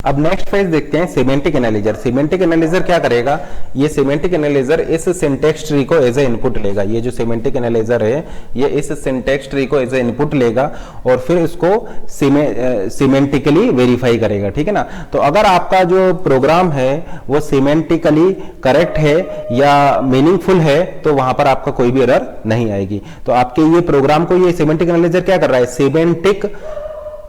अब next phase देखते हैं सिमेंटिक एनालाइजर। सिमेंटिक एनालाइजर क्या करेगा, ये सिमेंटिक एनालाइजर इस सिंटैक्स ट्री को एज ए इनपुट लेगा। ये जो सिमेंटिक एनालाइजर है ये इस सिंटैक्स ट्री को एज ए इनपुट लेगा और फिर इसको सिमेंटिकली वेरीफाई करेगा, ठीक है ना। तो अगर आपका जो प्रोग्राम है वो सिमेंटिकली करेक्ट है या मीनिंगफुल है तो वहां पर आपका कोई भी एरर नहीं आएगी। तो आपके ये प्रोग्राम को ये सिमेंटिक एनालाइजर क्या कर रहा है, सिमेंटिक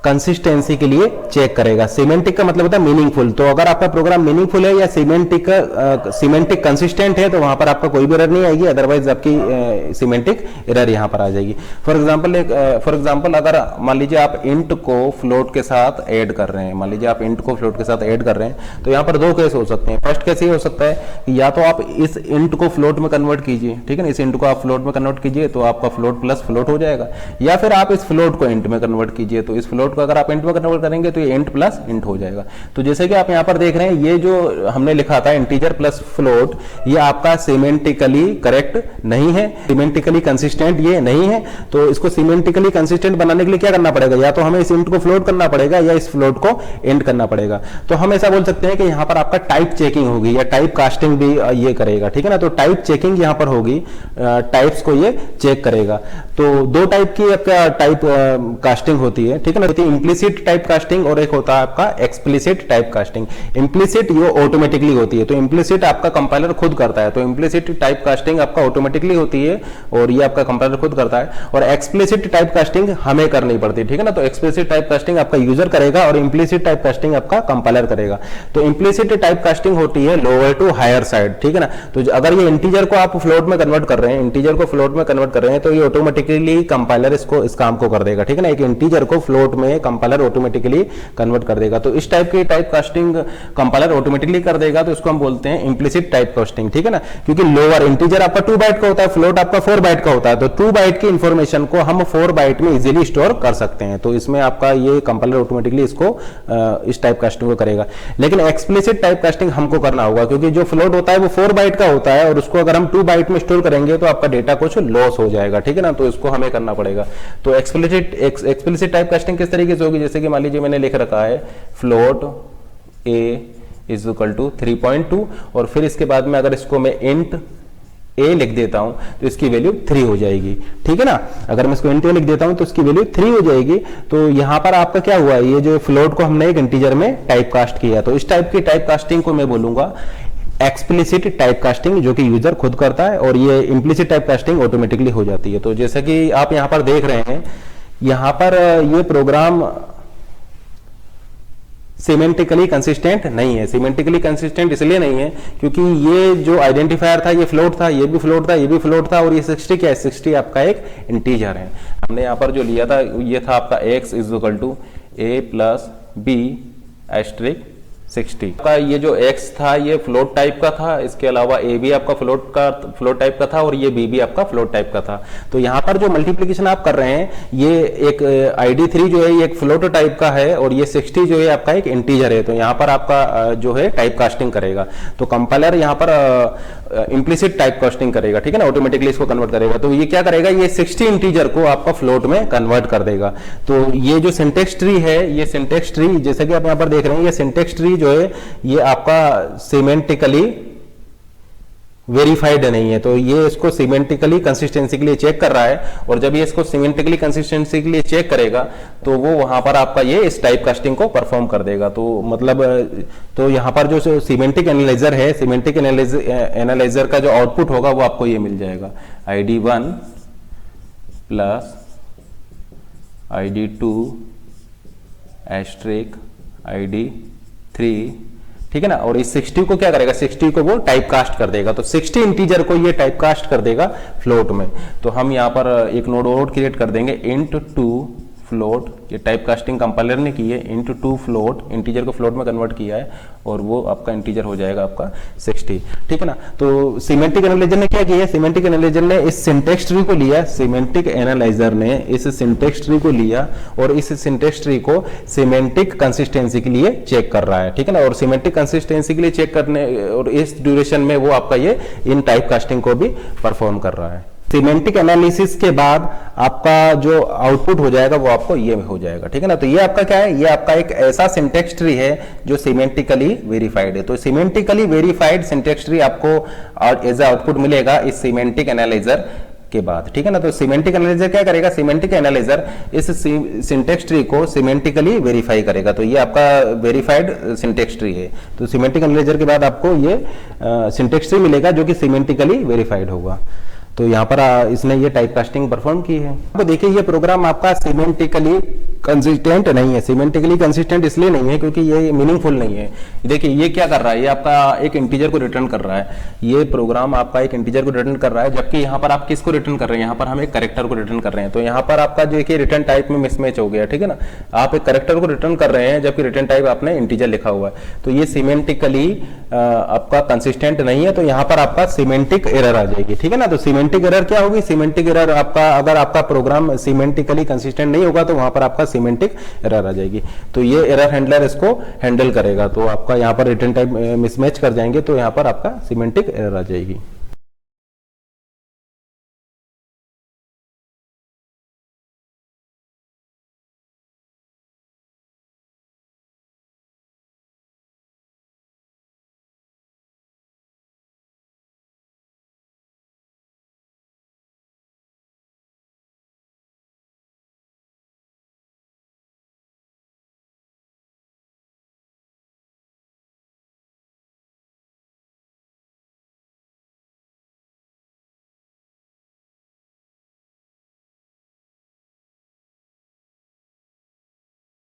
कंसिस्टेंसी के लिए चेक करेगा। सिमेंटिक का मतलब होता है मीनिंगफुल। तो अगर आपका प्रोग्राम मीनिंगफुल है या सिमेंटिक कंसिस्टेंट है तो वहां पर आपका कोई भी एरर नहीं आएगी, अदरवाइज आपकी सिमेंटिक एरर यहां पर आ जाएगी। फॉर एग्जांपल अगर मान लीजिए आप इंट को फ्लोट के साथ ऐड कर रहे हैं, मान लीजिए आप इंट को फ्लोट के साथ ऐड कर रहे हैं तो यहां पर दो केस हो सकते हैं। फर्स्ट केस ये हो सकता है कि या तो आप इस इंट को फ्लोट में कन्वर्ट कीजिए, ठीक है ना, इस इंट को आप फ्लोट में कन्वर्ट कीजिए तो आपका फ्लोट प्लस फ्लोट हो जाएगा, या फिर आप इस फ्लोट को इंट में कन्वर्ट कीजिए तो इस फ्लोट को अगर आप इंट में कन्वर्ट करेंगे तो ये इंट प्लस इंट हो जाएगा। तो जैसे कि आप यहां पर देख रहे हैं ये जो हमने लिखा था इंटीजर प्लस फ्लोट, ये आपका सिमेंटिकली करेक्ट नहीं है, सिमेंटिकली कंसिस्टेंट ये नहीं है। तो इसको सिमेंटिकली कंसिस्टेंट बनाने के लिए क्या करना पड़ेगा, या तो हमें इस इंट को फ्लोट करना पड़ेगा या इस फ्लोट को इंट करना पड़ेगा। तो हम ऐसा बोल सकते हैं कि यहां पर आपका टाइप चेकिंग होगी या टाइप कास्टिंग भी ये करेगा, ठीक है ना। तो टाइप चेकिंग यहां पर होगी, टाइप्स को ये चेक करेगा। तो दो टाइप की आपका टाइप कास्टिंग होती है, ठीक है ना। इंप्लिसिट टाइप कास्टिंग और एक होता है आपका एक्सप्लिसिट टाइप कास्टिंग। इंप्लिसिट ये ऑटोमेटिकली होती है, तो इंप्लिसिट आपका कंपाइलर खुद करता है। तो इंप्लिसिट टाइप कास्टिंग आपका ऑटोमेटिकली होती है और ये आपका कंपाइलर खुद करता है, और एक्सप्लिसिट टाइप कास्टिंग हमें करनी पड़ती है, ठीक है ना। तो एक्सप्लिसिट टाइप कास्टिंग आपका यूजर करेगा और इंप्लिसिट टाइप कास्टिंग आपका कंपाइलर करेगा। तो इंप्लिसिट टाइप कास्टिंग होती है लोअर टू हायर साइड, ठीक है ना। तो अगर ये इंटीजर को आप फ्लोट में कन्वर्ट कर रहे हैं, इंटीजर को फ्लोट में कन्वर्ट कर रहे हैं तो ये ऑटोमेटिकली कंपाइलर इस काम को कर देगा, ठीक है ना। एक इंटीजर को फ्लोट में कंपाइलर ऑटोमेटिकली कन्वर्ट कर देगा। तो इस टाइप की टाइप कास्टिंग कंपाइलर ऑटोमेटिकली कर देगा, तो इसको हम बोलते हैं इंप्लिसिट टाइप कास्टिंग, ठीक है ना। क्योंकि लोअर इंटीजर आपका 2 बाइट का होता है, फ्लोट आपका 4 बाइट का होता है, तो 2 बाइट की इंफॉर्मेशन को हम 4 बाइट में इजीली स्टोर कर सकते हैं। तो इसमें आपका ये कंपाइलर ऑटोमेटिकली इसको इस टाइप कास्टिंग को करेगा। लेकिन एक्सप्लिसिट टाइप कास्टिंग हमको करना होगा, क्योंकि जो फ्लोट होता है वो 4 बाइट का होता है और उसको अगर हम 2 बाइट में स्टोर करेंगे तो आपका डेटा कुछ लॉस हो जाएगा, ठीक है ना। तो इसको हमें करना पड़ेगा। तो एक्सप्लिसिट टाइप कास्टिंग किस तरीके से होगी, जैसे कि मान लीजिए मैंने लिख रखा है float a is equal to 3.2 और फिर इसके बाद में अगर इसको मैं इंट a लिख देता हूं तो इसकी वैल्यू 3 हो जाएगी, ठीक है ना। अगर मैं इसको इंट a लिख देता हूं तो इसकी वैल्यू 3 हो जाएगी। तो यहां पर आपका क्या हुआ, ये जो फ्लोट को हमने एक इंटीजर में टाइप कास्ट किया, तो इस टाइप की टाइप कास्टिंग को मैं बोलूंगा एक्सप्लिसिट टाइप कास्टिंग, जो कि यूजर खुद करता है, और ये इंप्लिसिट टाइप कास्टिंग ऑटोमेटिकली हो जाती है। तो जैसा कि आप यहां पर देख रहे हैं, यहां पर ये प्रोग्राम सिमेंटिकली कंसिस्टेंट नहीं है। सिमेंटिकली कंसिस्टेंट इसलिए नहीं है क्योंकि ये जो आइडेंटिफायर था ये फ्लोट था, ये भी फ्लोट था, ये भी फ्लोट था, और ये 60 क्या है, 60 आपका एक इंटीजर है। हमने यहां पर जो लिया था ये था आपका x is equal to a plus B asterisk 60 का। ये जो x था ये फ्लोट टाइप का था, इसके अलावा a भी आपका फ्लोट टाइप का था और ये b भी आपका फ्लोट टाइप का था। तो यहाँ पर जो मल्टीप्लिकेशन आप कर रहे हैं ये एक ID3 जो है ये एक फ्लोट टाइप का है और ये 60 जो है आपका एक इंटीजर है। तो यहाँ पर आपका जो है टाइप कास्टिंग करेगा। तो कंपाइलर यहाँ पर इंप्लिसिट टाइप कास्टिंग करेगा, ठीक है ना, ऑटोमेटिकली इसको कन्वर्ट करेगा। तो ये क्या करेगा, ये 60 इंटीजर को आपका फ्लोट में कन्वर्ट कर देगा। तो ये जो सिंटेक्स ट्री है, ये सिंटेक्स ट्री जैसे कि आप यहाँ पर देख रहे हैं, ये सिंटेक्स ट्री जो है ये आपका सिमेंटिकली वेरीफाइड नहीं है। तो ये इसको सिमेंटिकली कंसिस्टेंसी के लिए चेक कर रहा है, और जब ये इसको सिमेंटिकली कंसिस्टेंसी के लिए चेक करेगा तो वो वहां पर आपका ये इस टाइप कास्टिंग को परफॉर्म कर देगा। तो मतलब तो यहां पर जो सिमेंटिक एनालाइजर है, सिमेंटिक एनालाइजर का जो आउटपुट होगा वो आपको ये मिल जाएगा, ID1 plus ID2 asterisk ID3, ठीक है ना। और इस 60 को क्या करेगा, 60 को वो टाइप कास्ट कर देगा। तो 60 इंटीजर को ये टाइप कास्ट कर देगा फ्लोट में। तो हम यहाँ पर एक नोड और क्रिएट कर देंगे, int2 फ्लोट, ये टाइप कास्टिंग कंपाइलर ने की है, int2 फ्लोट, इंटीजर को फ्लोट में कन्वर्ट किया है और वो आपका इंटीजर हो जाएगा आपका 60, ठीक है ना। तो सिमेंटिक एनालाइजर ने क्या किया, सिमेंटिक एनालाइजर ने इस सिंटेक्स ट्री को लिया, सिमेंटिक एनालाइजर ने इस सिंटेक्स ट्री को लिया और इस सिंटेक्स ट्री को सिमेंटिक कंसिस्टेंसी के लिए चेक कर रहा है, ठीक है ना। और सिमेंटिक कंसिस्टेंसी के लिए चेक करने और इस ड्यूरेशन में वो आपका ये इन टाइप कास्टिंग को भी परफॉर्म कर रहा है। सिमेंटिक एनालिसिस के बाद आपका जो आउटपुट हो जाएगा वो आपको ये हो जाएगा, ठीक है ना। तो ये आपका क्या है, ये आपका एक ऐसा सिंटेक्स ट्री है जो सिमेंटिकली वेरीफाइड है। तो सिमेंटिकली वेरीफाइड सिंटेक्स ट्री आपको एज आउटपुट मिलेगा इस सिमेंटिक एनालाइजर के बाद, ठीक है ना। तो सिमेंटिक एनालाइजर क्या करेगा, सिमेंटिक एनालाइजर इस सिंटेक्स ट्री को सिमेंटिकली वेरीफाई करेगा। तो ये आपका वेरीफाइड सिंटेक्स ट्री है। तो सिमेंटिक एनालाइजर के बाद आपको ये सिंटेक्स ट्री मिलेगा जो कि सिमेंटिकली वेरीफाइड होगा। तो यहाँ पर इसने ये टाइप कास्टिंग परफॉर्म की है। तो देखिए ये प्रोग्राम आपका सिमेंटिकली कंसिस्टेंट नहीं है। सिमेंटिकली कंसिस्टेंट इसलिए नहीं है क्योंकि ये मीनिंगफुल नहीं है। देखिए ये क्या कर रहा है, ये आपका एक इंटीजर को रिटर्न कर रहा है। ये प्रोग्राम आपका एक इंटीजर को रिटर्न कर रहा है, जबकि यहाँ पर आप किसको रिटर्न कर रहे हैं, यहाँ पर हम एक कैरेक्टर को रिटर्न कर रहे हैं। तो यहाँ पर आपका जो है रिटर्न टाइप में मिसमैच हो गया, ठीक है ना। आप एक कैरेक्टर को रिटर्न कर रहे हैं जबकि रिटर्न टाइप आपने इंटीजर लिखा हुआ है। तो ये सिमेंटिकली आपका कंसिस्टेंट नहीं है। तो यहाँ पर आपका सिमेंटिक एरर आ जाएगी, ठीक है ना। तो सिमेंटिक एरर क्या होगी, सिमेंटिक एरर आपका, अगर आपका प्रोग्राम सिमेंटिकली कंसिस्टेंट नहीं होगा तो वहां पर आपका सिमेंटिक एरर आ जाएगी। तो ये एरर हैंडलर इसको हैंडल करेगा। तो आपका यहाँ पर रिटर्न टाइप मिसमैच कर जाएंगे तो यहाँ पर आपका सिमेंटिक एरर आ जाएगी।